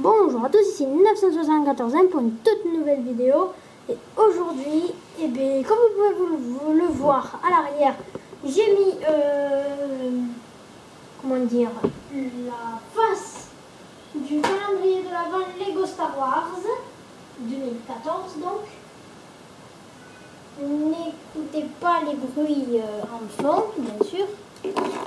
Bonjour à tous, ici 974 pour une toute nouvelle vidéo. Et aujourd'hui, comme vous pouvez le voir à l'arrière, j'ai mis, la face du calendrier de l'Avent Lego Star Wars 2014 donc. N'écoutez pas les bruits en fond, bien sûr.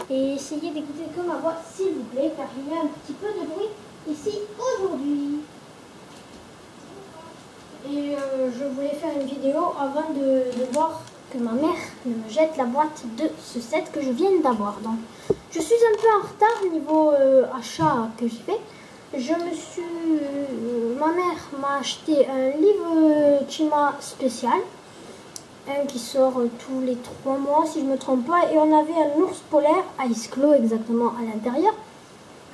Et essayez d'écouter que ma voix, s'il vous plaît, car il y a un petit peu de bruit ici aujourd'hui. Et je voulais faire une vidéo avant de voir que ma mère me jette la boîte de ce set que je viens d'avoir. Donc, je suis un peu en retard niveau achat que j'ai fait. Ma mère m'a acheté un livre Chima spécial. Un qui sort tous les 3 mois si je ne me trompe pas, et on avait un ours polaire, Ice Claw exactement à l'intérieur.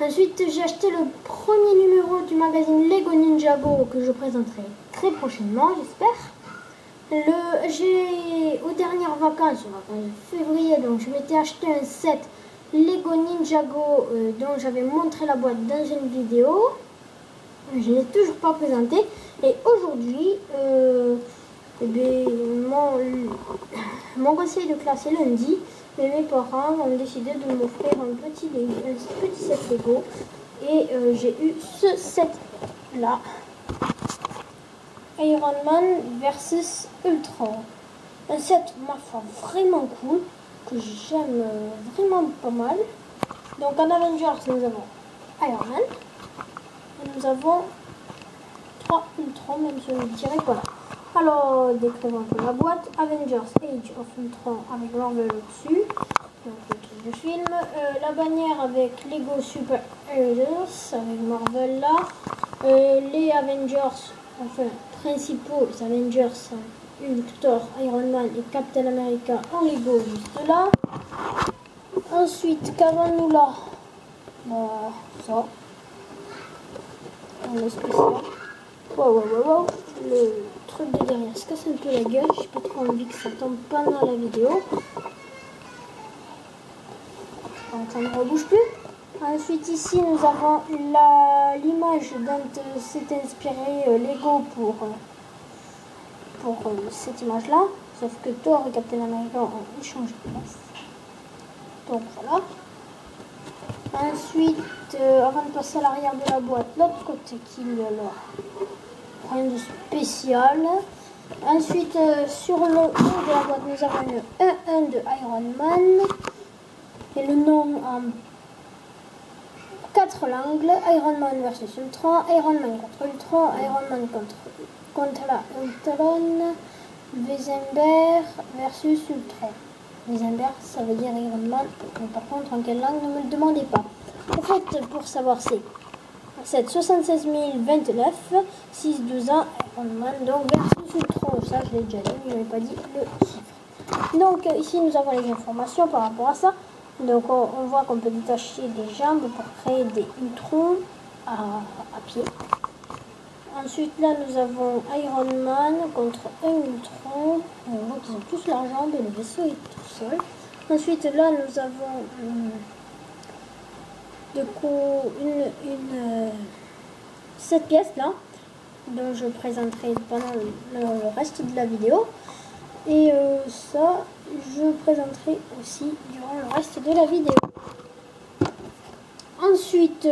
Ensuite j'ai acheté le premier numéro du magazine Lego Ninjago que je présenterai très prochainement, j'espère. Aux dernières vacances, en février, donc je m'étais acheté un set Lego Ninjago dont j'avais montré la boîte dans une vidéo. Je ne l'ai toujours pas présenté, et aujourd'hui mon conseil de classe est lundi, mais mes parents ont décidé de m'offrir un petit set Lego, et j'ai eu ce set là, Iron Man versus Ultron, un set ma foi vraiment cool que j'aime vraiment pas mal. Donc en Avengers nous avons Iron Man et nous avons 3 Ultron, même si je dirais voilà. Alors, décrivons un peu la boîte. Avengers Age of Ultron avec Marvel au-dessus, donc le truc du film. La bannière avec Lego Super Heroes avec Marvel là. Les Avengers, enfin principaux Avengers, Hulk, Thor, Iron Man et Captain America en Lego juste là. Ensuite, qu'avons-nous là? Ça. On est spécial. Wow. Le truc de derrière se casse un peu la gueule, j'ai pas trop envie que ça tombe pendant la vidéo. Donc ça ne rebouge plus. Ensuite ici nous avons l'image dont s'est inspiré Lego pour cette image là, sauf que Thor et Captain America ont échangé de place. Donc voilà. Ensuite, avant de passer à l'arrière de la boîte, l'autre côté qu'il y a là, rien de spécial. Ensuite, sur le haut de la boîte, nous avons le 1-1 de Iron Man et le nom en 4 langues: Iron Man versus Ultron, Iron Man contre Ultron, Iron Man contre Ultron, Wesenberg versus Ultron. Wesenberg, ça veut dire Iron Man, mais par contre en quelle langue, ne me le demandez pas. En fait, pour savoir, c'est 76 029, 6-12 ans, Iron Man, donc versus Ultron, ça je l'ai déjà dit, je n'avais pas dit le chiffre. Donc ici nous avons les informations par rapport à ça. Donc on voit qu'on peut détacher des jambes pour créer des Ultrons à pied. Ensuite là nous avons Iron Man contre un Ultron. On voit qu'ils ont tous leurs jambes et le vaisseau est tout seul. Ensuite là nous avons cette pièce là dont je présenterai pendant le reste de la vidéo, et ça je présenterai aussi durant le reste de la vidéo. Ensuite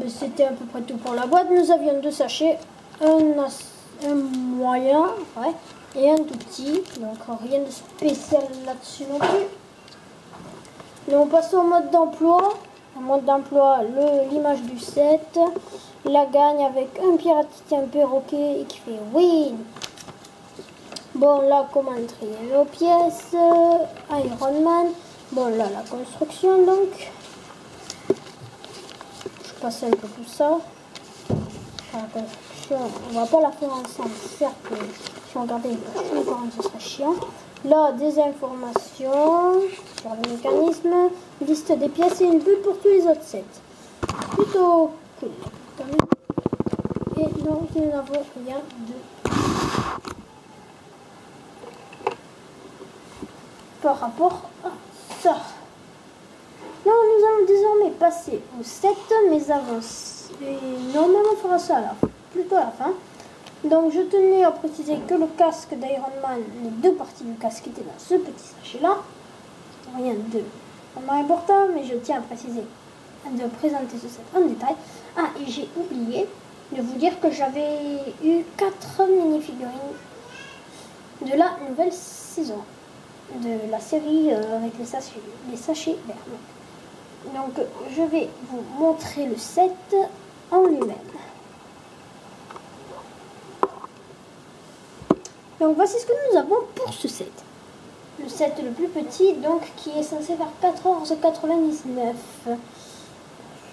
c'était à peu près tout pour la boîte. Nous avions 2 sachets, un moyen et un tout petit, donc rien de spécial là-dessus non plus. Nous passons au mode d'emploi. En mode d'emploi, l'image du set, la gagne avec un pirate qui tient un perroquet et qui fait win. Bon, là, comment trier nos pièces, Iron Man. Bon, là, la construction, donc. Je passe un peu tout ça. La construction, on va pas la faire ensemble, certes, si on regardait les parents, ce serait chiant. Là, des informations sur le mécanisme, liste des pièces et une bulle pour tous les autres sets. Plutôt cool. Et donc, nous n'avons rien de par rapport à ça. Donc, nous allons désormais passer au set, mais avant Et normalement, on fera ça à la fin, plutôt à la fin. Donc, je tenais à préciser que le casque d'Iron Man, les deux parties du casque étaient dans ce petit sachet-là. Rien de vraiment important, mais je tiens à préciser, de présenter ce set en détail. Ah, et j'ai oublié de vous dire que j'avais eu 4 mini-figurines de la nouvelle saison de la série avec les sachets verts. Donc, je vais vous montrer le set en lui-même. Donc, voici ce que nous avons pour ce set. Le set le plus petit, donc, qui est censé faire 14,99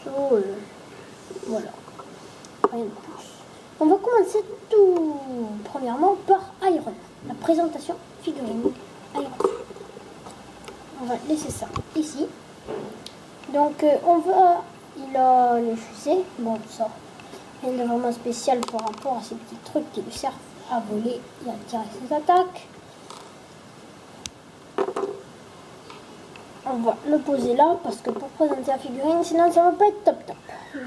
€. Voilà, rien de plus. On va commencer tout premièrement par Iron Man, la présentation figurine Iron Man. On va laisser ça ici. Donc il a les fusées, bon ça, rien de vraiment spécial par rapport à ces petits trucs qui lui servent à voler et à tirer ses attaques. On va le poser là parce que pour présenter la figurine, sinon ça va pas être top top.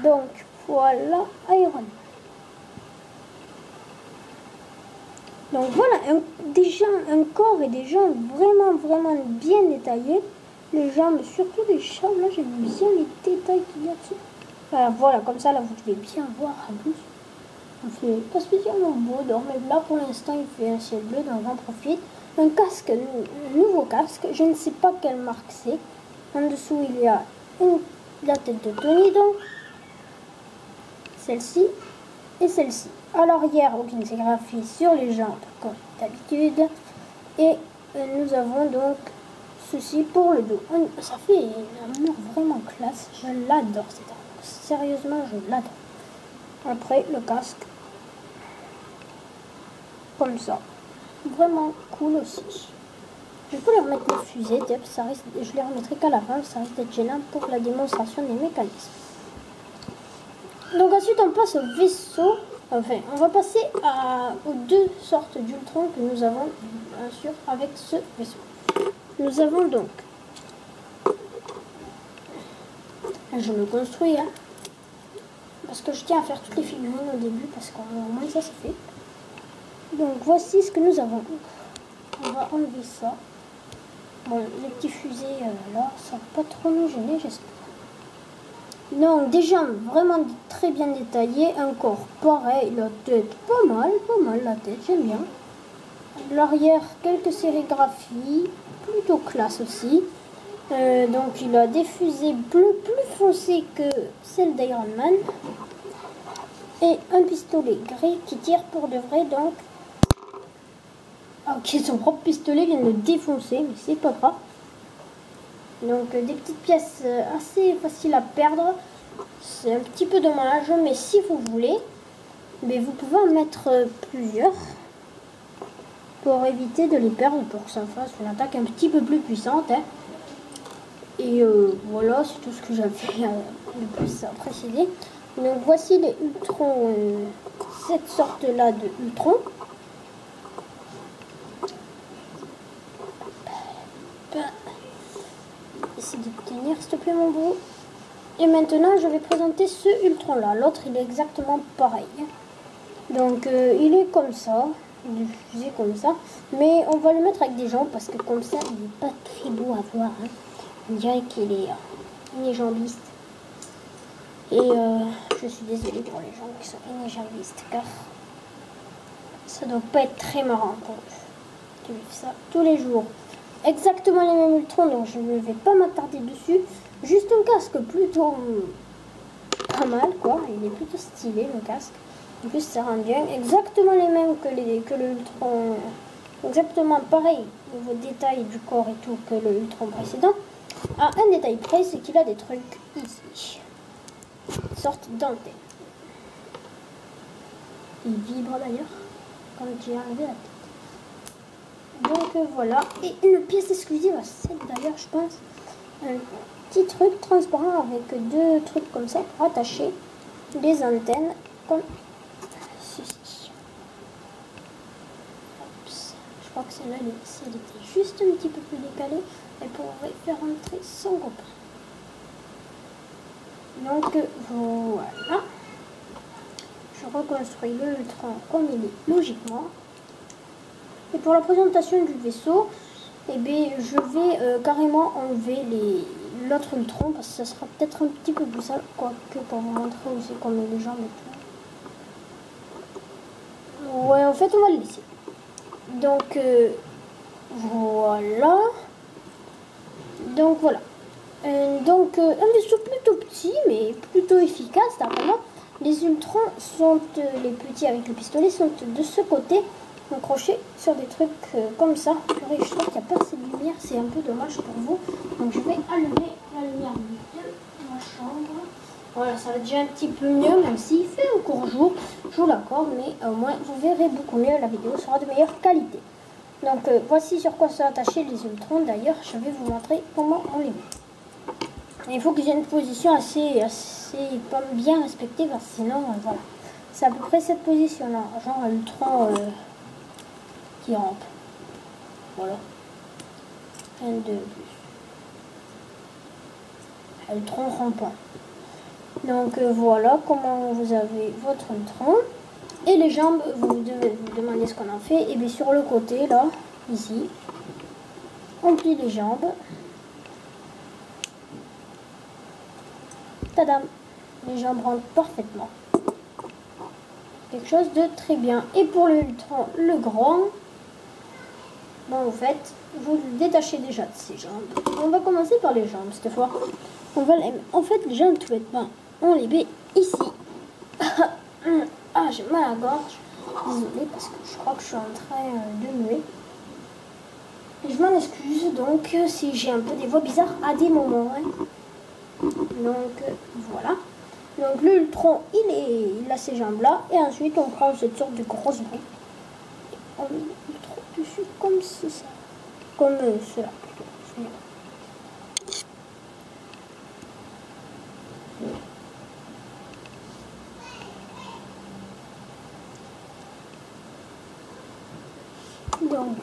Donc voilà Iron Man. Donc voilà, déjà un corps et des jambes vraiment bien détaillés. Les jambes, surtout les jambes, là j'aime bien les détails qu'il y a dessus. Voilà, comme ça là vous devez bien voir en plus. Il fait pas spécialement beau dehors, mais là pour l'instant il fait un ciel bleu, donc j'en profite. Un casque, un nouveau casque, je ne sais pas quelle marque c'est. En dessous il y a la tête de Tony, donc celle-ci et celle-ci. À l'arrière, aucune sérigraphie sur les jambes comme d'habitude. Et nous avons donc ceci pour le dos. Ça fait une armure vraiment classe. Je l'adore cette armure. Sérieusement, je l'adore. Après, le casque. Comme ça. Vraiment cool aussi. Je peux les remettre les fusées. Ça risque, je les remettrai qu'à la fin. Ça risque d'être gênant pour la démonstration des mécanismes. Donc ensuite, on passe au vaisseau. Enfin, on va passer aux deux sortes d'Ultron que nous avons, bien sûr, avec ce vaisseau. Nous avons donc, je le construis, hein, parce que je tiens à faire toutes les figurines au début, parce qu'au moins ça c'est fait. Donc voici ce que nous avons. On va enlever ça. Bon, les petits fusées là, ça va pas trop nous gêner, j'espère. Donc des jambes vraiment très bien détaillées, un corps pareil, la tête pas mal la tête, j'aime bien. L'arrière, quelques sérigraphies, plutôt classe aussi. Donc il a des fusées bleues plus foncées que celles d'Iron Man. Et un pistolet gris qui tire pour de vrai, donc... Ah, ok, son propre pistolet vient de le défoncer, mais c'est pas grave. Donc des petites pièces assez faciles à perdre. C'est un petit peu dommage, mais si vous voulez, mais vous pouvez en mettre plusieurs pour éviter de les perdre, pour que ça fasse une attaque un petit peu plus puissante. Hein. Et voilà, c'est tout ce que j'avais de plus à préciser. Donc voici les Ultron, cette sorte-là de Ultron. Essaye de tenir s'il te plaît mon beau. Et maintenant je vais présenter ce Ultron là. L'autre il est exactement pareil. Donc il est comme ça, diffusé comme ça. Mais on va le mettre avec des jambes parce que comme ça il n'est pas très beau à voir. Hein. On dirait qu'il est jambiste. Et je suis désolée pour les gens qui sont jambistes car ça doit pas être très marrant pour eux de vivre ça tous les jours. Exactement les mêmes Ultrons, donc je ne vais pas m'attarder dessus. Juste un casque plutôt pas mal, quoi. Il est plutôt stylé, le casque. En plus, ça rend bien. Exactement les mêmes que le Ultron. Exactement pareil, niveau détail du corps et tout, que le Ultron précédent. À un détail près, c'est qu'il a des trucs ici. Une sorte d'antenne. Il vibre d'ailleurs, quand j'ai enlevé la tête. Donc voilà, et une pièce exclusive à cette d'ailleurs, je pense, un petit truc transparent avec deux trucs comme ça pour attacher les antennes comme ceci. Oups. Je crois que celle-là, si elle était juste un petit peu plus décalée, elle pourrait faire entrer son copain. Donc voilà. reconstruis le Ultron comme il est logiquement. Et pour la présentation du vaisseau, eh bien, je vais carrément enlever l'autre Ultron parce que ça sera peut-être un petit peu plus sale, quoique pour vous montrer aussi comme les jambes et tout. Ouais, en fait, on va le laisser. Donc, voilà. Donc, voilà. Donc, un vaisseau plutôt petit, mais plutôt efficace, apparemment. Les Ultrons sont, les petits avec le pistolet, sont de ce côté, accrochés sur des trucs comme ça. Je trouve qu'il n'y a pas assez de lumière, c'est un peu dommage pour vous. Donc, je vais allumer la lumière de ma chambre. Voilà, ça va déjà un petit peu mieux, même s'il fait encore jour, je vous l'accorde, mais au moins, vous verrez beaucoup mieux, la vidéo sera de meilleure qualité. Donc, voici sur quoi sont attachés les Ultrons. D'ailleurs, je vais vous montrer comment on les met. Il faut qu'ils aient une position assez pas bien respectée, parce que sinon, voilà. C'est à peu près cette position-là, genre Ultron qui rampe. Voilà. Un de plus. Ultron rampant. Donc voilà comment vous avez votre Ultron. Et les jambes, vous devez vous demander ce qu'on en fait. Et bien sur le côté, là, ici, on plie les jambes. Tadam! Les jambes rentrent parfaitement. Quelque chose de très bien. Et pour le Ultron, le grand, bon, vous faites, vous le détachez déjà de ses jambes. On va commencer par les jambes cette fois. On va les, en fait, les jambes tout bêtement, on les met ici. Ah, j'ai mal à la gorge. Désolée parce que je crois que je suis en train de muer. Et je m'en excuse donc si j'ai un peu des voix bizarres à des moments. Hein. Donc voilà. Donc le Ultron, il a ces jambes là. Et ensuite on prend cette sorte de grosse brique. On met l'Ultron dessus comme ça. Comme cela plutôt. Donc,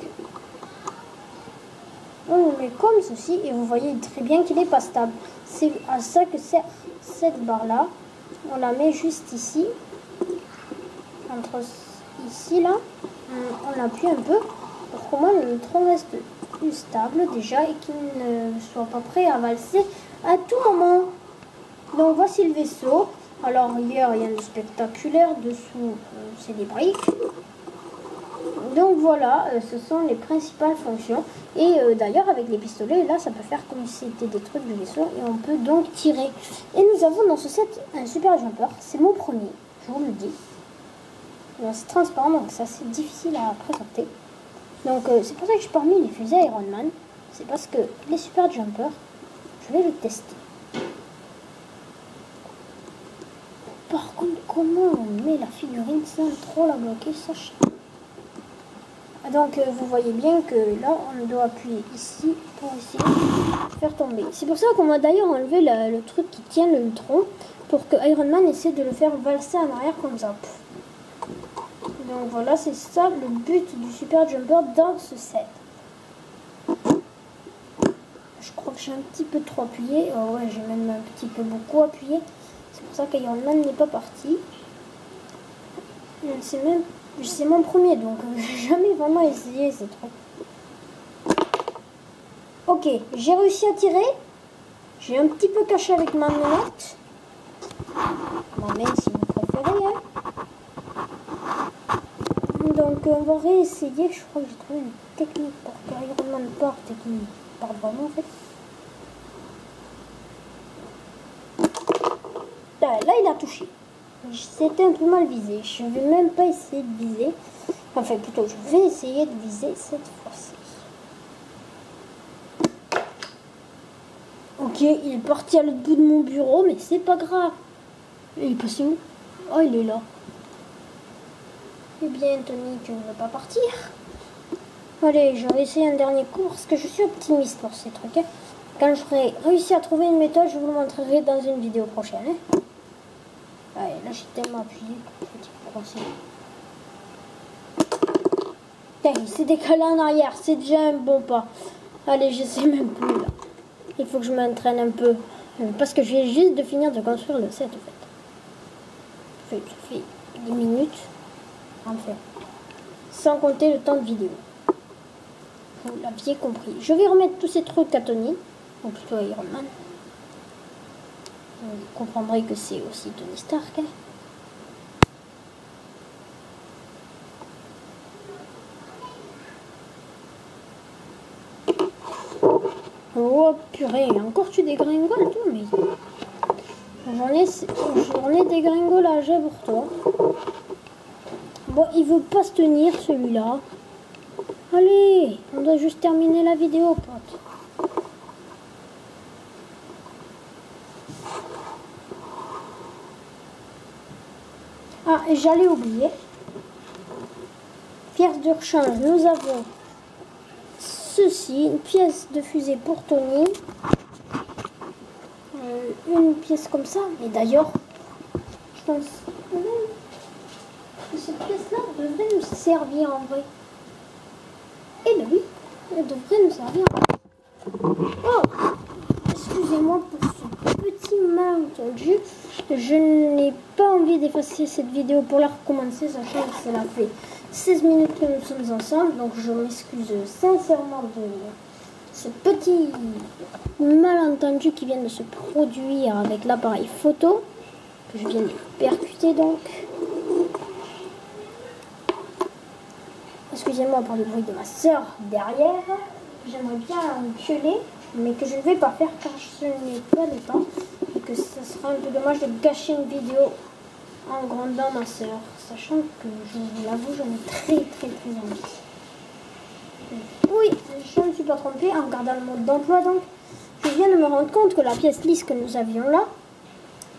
on le met comme ceci et vous voyez très bien qu'il n'est pas stable. C'est à ça que sert cette barre là. On la met juste ici, entre ici là. On appuie un peu pour qu'au moins le tronc reste plus stable déjà et qu'il ne soit pas prêt à valser à tout moment. Donc voici le vaisseau. Alors hier il y a le spectaculaire, dessous c'est des briques. Donc voilà, ce sont les principales fonctions. Et d'ailleurs, avec les pistolets, là, ça peut faire comme si c'était des trucs du vaisseau. Et on peut donc tirer. Et nous avons dans ce set un super jumper. C'est mon premier, je vous le dis. C'est transparent, donc c'est assez difficile à présenter. Donc c'est pour ça que j'ai pas mis les fusées Iron Man. C'est parce que les super jumpers, je vais le tester. Par contre, comment on met la figurine sans trop la bloquer, sachez. Donc vous voyez bien que là on doit appuyer ici pour essayer de faire tomber. C'est pour ça qu'on va d'ailleurs enlever le truc qui tient le Ultron pour que Iron Man essaie de le faire valser en arrière comme ça. Donc voilà, c'est ça le but du Super Jumper dans ce set. Je crois que j'ai un petit peu trop appuyé. Oh ouais, j'ai même un petit peu beaucoup appuyé. C'est pour ça qu'Iron Man n'est pas parti. C'est mon premier, donc j'ai jamais vraiment essayé ces trucs. Ok, j'ai réussi à tirer. J'ai un petit peu caché avec ma manette. Ma main si vous préférez. Hein. Donc on va réessayer. Je crois que j'ai trouvé une technique pour que Iron Man parte et qu'il parte vraiment en fait. Là il a touché. C'était un peu mal visé. Je vais même pas essayer de viser. Enfin, plutôt, je vais essayer de viser cette fois-ci. Ok, il est parti à l'autre bout de mon bureau, mais c'est pas grave. Il est passé où? Oh, il est là. Eh bien, Tony, tu ne veux pas partir? Allez, je vais essayer un dernier coup parce que je suis optimiste pour ces trucs. Hein. Quand j'aurai réussi à trouver une méthode, je vous le montrerai dans une vidéo prochaine. Hein. Allez, là j'ai tellement appuyé que je vais coincer. Il s'est décalé en arrière, c'est déjà un bon pas. Allez, je sais même plus là. Il faut que je m'entraîne un peu. Parce que je viens juste de finir de construire le set en fait. Ça fait des minutes. Enfin, sans compter le temps de vidéo. Vous l'aviez compris. Je vais remettre tous ces trucs à Tony, ou plutôt à Iron Man. Vous comprendrez que c'est aussi Tony Stark. Oh purée, encore tu dégringoles toi, mais j'en ai des gringolages pour toi. Bon, il veut pas se tenir celui-là. Allez, on doit juste terminer la vidéo, pote. Ah, et j'allais oublier. Pièce de rechange, nous avons ceci, une pièce de fusée pour Tony. Une pièce comme ça. Mais d'ailleurs, je pense que cette pièce-là devrait nous servir en vrai. Eh bien oui, elle devrait nous servir. Oh, excusez-moi pour ce petit malentendu. Je n'ai pas envie d'effacer cette vidéo pour la recommencer, sachant que cela fait 16 minutes que nous sommes ensemble. Donc je m'excuse sincèrement de ce petit malentendu qui vient de se produire avec l'appareil photo que je viens de percuter donc. Excusez-moi pour le bruit de ma soeur derrière. J'aimerais bien l'engueuler, mais que je ne vais pas faire car je n'ai pas le temps. Et que ça sera un peu dommage de gâcher une vidéo en grondant ma soeur. Sachant que, je vous l'avoue, j'en ai très envie. Oui, je ne me suis pas trompée en regardant le mode d'emploi. Donc, je viens de me rendre compte que la pièce lisse que nous avions là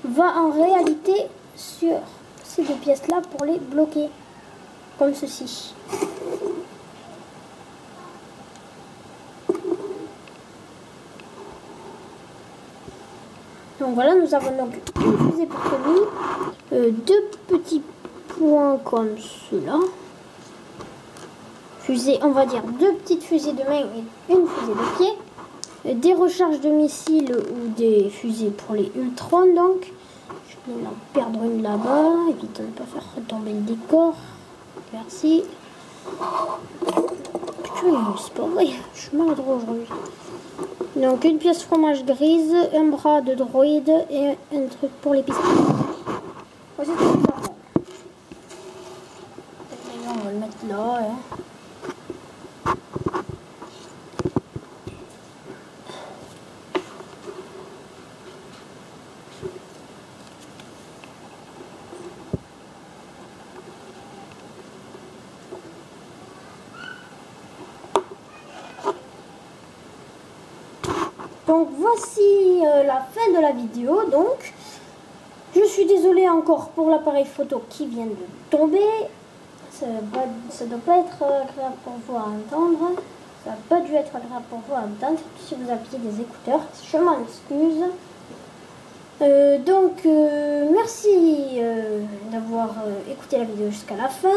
va en réalité sur ces deux pièces-là pour les bloquer. Comme ceci. Donc voilà, nous avons donc une fusée pour Tony, deux petits points comme cela. Fusée, on va dire deux petites fusées de main et une fusée de pied. Des recharges de missiles ou des fusées pour les Ultrons donc. Je vais en perdre une là-bas, évite de ne pas faire retomber le décor. Merci. Putain, c'est pas vrai, je suis maladroit aujourd'hui. Donc une pièce fromage grise, un bras de droïde et un truc pour les pistons. Oh, c'est tout ça. On va le mettre là. Hein. Donc voici la fin de la vidéo. Donc je suis désolée encore pour l'appareil photo qui vient de tomber. Ça ne doit pas être agréable pour vous à entendre. Ça n'a pas dû être agréable pour vous à entendre. Si vous aviez des écouteurs, je m'en excuse. Merci d'avoir écouté la vidéo jusqu'à la fin.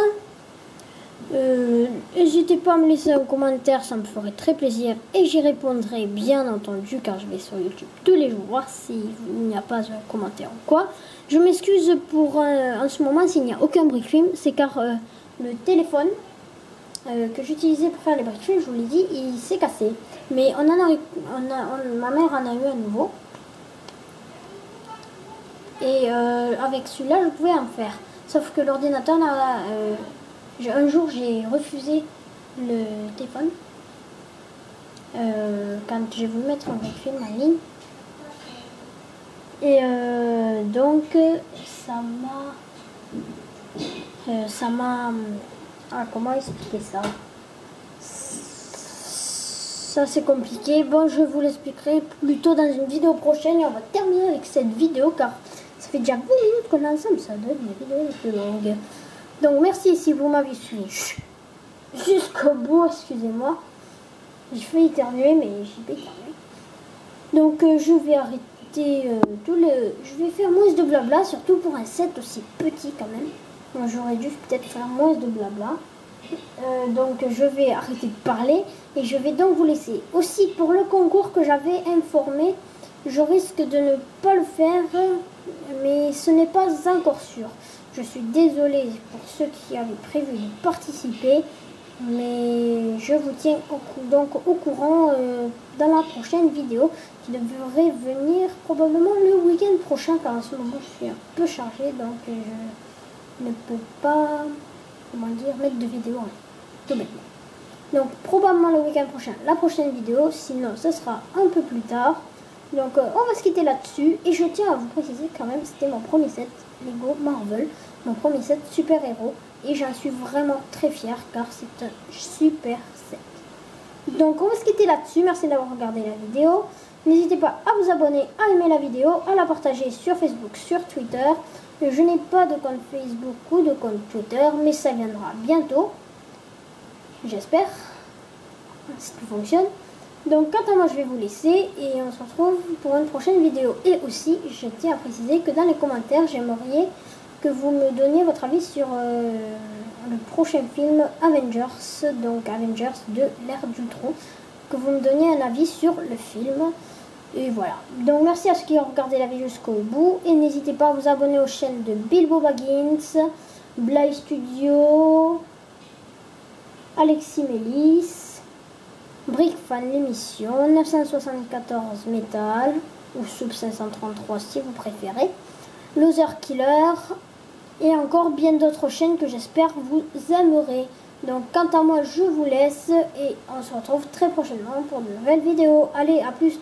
N'hésitez pas à me laisser un commentaire, ça me ferait très plaisir et j'y répondrai bien entendu car je vais sur YouTube tous les jours voir s'il n'y a pas un commentaire ou quoi. Je m'excuse pour en ce moment s'il n'y a aucun brick-film, c'est car le téléphone que j'utilisais pour faire les brick-films, je vous l'ai dit, il s'est cassé. Mais ma mère en a eu un nouveau. Et avec celui-là, je pouvais en faire. Sauf que l'ordinateur un jour, j'ai refusé le téléphone quand j'ai voulu mettre un film en ligne. Et donc, ça m'a... comment expliquer ça? Ça, c'est compliqué. Bon, je vous l'expliquerai plutôt dans une vidéo prochaine. Et on va terminer avec cette vidéo car ça fait déjà 20 minutes qu'on est ensemble. Ça doit être une vidéo les plus longues. Donc merci si vous m'avez suivi jusqu'au bout, excusez-moi. J'ai fait éternuer mais j'ai pas éternué. Donc je vais arrêter je vais faire moins de blabla, surtout pour un set aussi petit quand même. Donc j'aurais dû peut-être faire moins de blabla. Donc je vais arrêter de parler et je vais donc vous laisser. Aussi pour le concours que j'avais informé, je risque de ne pas le faire, mais ce n'est pas encore sûr. Je suis désolée pour ceux qui avaient prévu de participer, mais je vous tiens donc au courant dans la prochaine vidéo qui devrait venir probablement le week-end prochain, car en ce moment je suis un peu chargée, donc je ne peux pas, mettre de vidéo en ligne, tout bêtement. Donc probablement le week-end prochain, la prochaine vidéo, sinon ce sera un peu plus tard. Donc on va se quitter là-dessus, et je tiens à vous préciser quand même, c'était mon premier set Lego Marvel, mon premier set super-héros, et j'en suis vraiment très fière car c'est un super set. Donc on va se quitter là-dessus, merci d'avoir regardé la vidéo. N'hésitez pas à vous abonner, à aimer la vidéo, à la partager sur Facebook, sur Twitter. Je n'ai pas de compte Facebook ou de compte Twitter, mais ça viendra bientôt. J'espère, si tout fonctionne. Donc quant à moi, je vais vous laisser et on se retrouve pour une prochaine vidéo. Et aussi, je tiens à préciser que dans les commentaires, j'aimerais que vous me donniez votre avis sur le prochain film Avengers, donc Avengers de l'ère d'Ultron, que vous me donniez un avis sur le film. Et voilà. Donc merci à ceux qui ont regardé la vidéo jusqu'au bout, et n'hésitez pas à vous abonner aux chaînes de Bilbo Baggins, Bly Studio, Alexis Mélis, Brickfan l'émission, 974 Metal, ou Sub 533 si vous préférez, Loser Killer, et encore bien d'autres chaînes que j'espère vous aimerez. Donc quant à moi, je vous laisse et on se retrouve très prochainement pour de nouvelles vidéos. Allez, à plus!